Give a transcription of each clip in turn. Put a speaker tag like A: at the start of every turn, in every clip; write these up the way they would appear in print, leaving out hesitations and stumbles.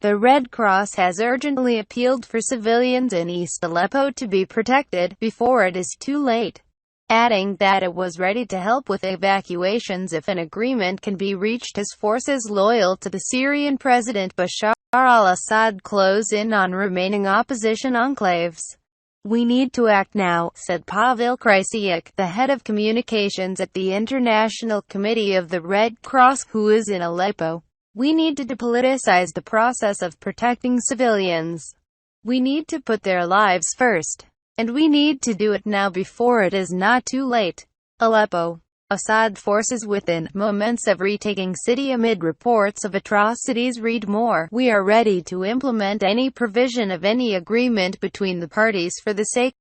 A: The Red Cross has urgently appealed for civilians in East Aleppo to be protected before it is too late, adding that it was ready to help with evacuations if an agreement can be reached as forces loyal to the Syrian President Bashar al-Assad close in on remaining opposition enclaves. "We need to act now," said Pavel Krysiak, the head of communications at the International Committee of the Red Cross, who is in Aleppo. "We need to depoliticize the process of protecting civilians. We need to put their lives first. And we need to do it now before it is not too late." Aleppo. Assad forces within moments of retaking city amid reports of atrocities. Read more. "We are ready to implement any provision of any agreement between the parties for the sake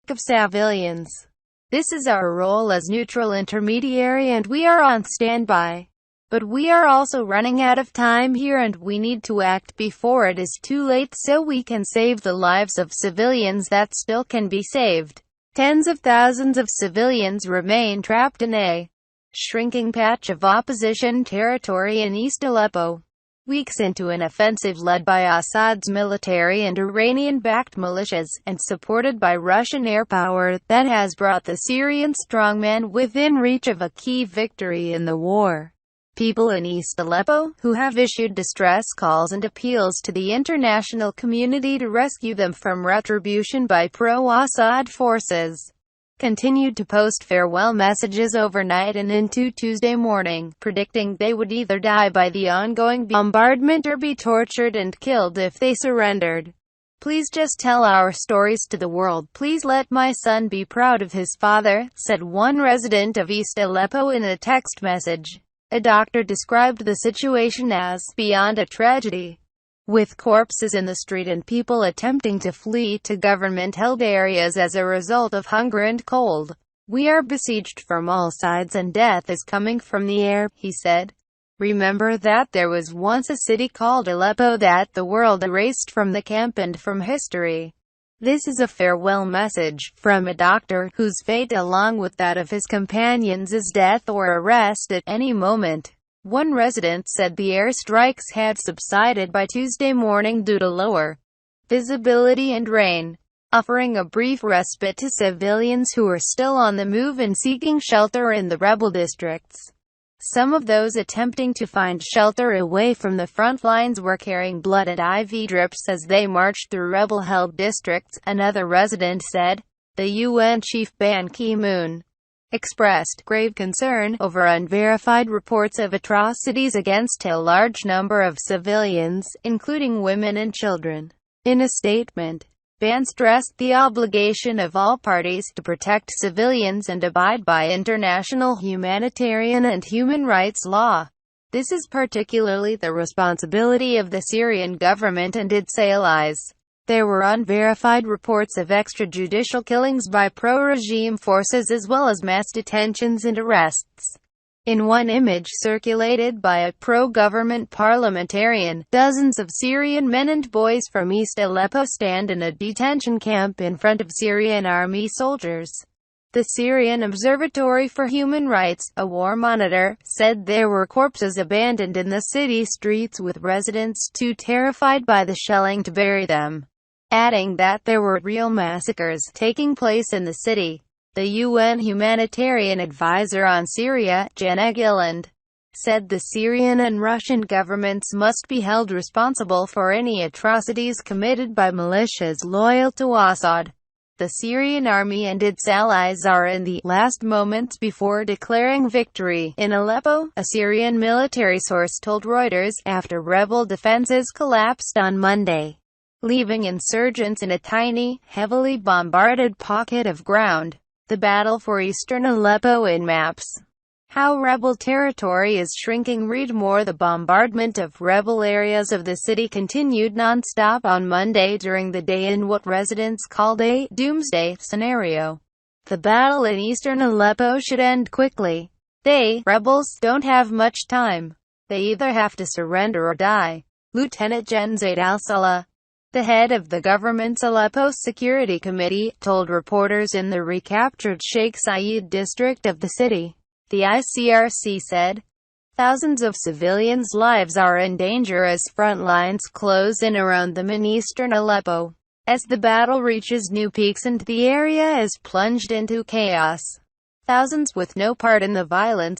A: of civilians. This is our role as neutral intermediary and we are on standby. But we are also running out of time here and we need to act before it is too late so we can save the lives of civilians that still can be saved." Tens of thousands of civilians remain trapped in a shrinking patch of opposition territory in East Aleppo, weeks into an offensive led by Assad's military and Iranian-backed militias, and supported by Russian air power, that has brought the Syrian strongmen within reach of a key victory in the war. People in East Aleppo, who have issued distress calls and appeals to the international community to rescue them from retribution by pro-Assad forces, continued to post farewell messages overnight and into Tuesday morning, predicting they would either die by the ongoing bombardment or be tortured and killed if they surrendered. "Please just tell our stories to the world. Please let my son be proud of his father," said one resident of East Aleppo in a text message. A doctor described the situation as beyond a tragedy, with corpses in the street and people attempting to flee to government-held areas as a result of hunger and cold. "We are besieged from all sides and death is coming from the air," he said. "Remember that there was once a city called Aleppo that the world erased from the camp and from history." This is a farewell message from a doctor, whose fate along with that of his companions is death or arrest at any moment. One resident said the airstrikes had subsided by Tuesday morning due to lower visibility and rain, offering a brief respite to civilians who are still on the move and seeking shelter in the rebel districts. Some of those attempting to find shelter away from the front lines were carrying blood and IV drips as they marched through rebel-held districts, another resident said. The UN chief Ban Ki-moon expressed grave concern over unverified reports of atrocities against a large number of civilians, including women and children. In a statement, Ban stressed the obligation of all parties to protect civilians and abide by international humanitarian and human rights law. This is particularly the responsibility of the Syrian government and its allies. There were unverified reports of extrajudicial killings by pro-regime forces as well as mass detentions and arrests. In one image circulated by a pro-government parliamentarian, dozens of Syrian men and boys from East Aleppo stand in a detention camp in front of Syrian army soldiers. The Syrian Observatory for Human Rights, a war monitor, said there were corpses abandoned in the city streets with residents too terrified by the shelling to bury them, adding that there were real massacres taking place in the city. The UN humanitarian advisor on Syria, Jan Egeland, said the Syrian and Russian governments must be held responsible for any atrocities committed by militias loyal to Assad. The Syrian army and its allies are in the last moments before declaring victory in Aleppo, a Syrian military source told Reuters, after rebel defenses collapsed on Monday, leaving insurgents in a tiny, heavily bombarded pocket of ground. The battle for eastern Aleppo in maps. How rebel territory is shrinking. Read more. The bombardment of rebel areas of the city continued non-stop on Monday during the day in what residents called a doomsday scenario. The battle in eastern Aleppo should end quickly. Rebels, don't have much time. They either have to surrender or die. Lieutenant Gen Zaid al-Salah, the head of the government's Aleppo Security Committee, told reporters in the recaptured Sheikh Zayed district of the city. The ICRC said, Thousands of civilians' lives are in danger as front lines close in around them in eastern Aleppo. As the battle reaches new peaks and the area is plunged into chaos, thousands with no part in the violence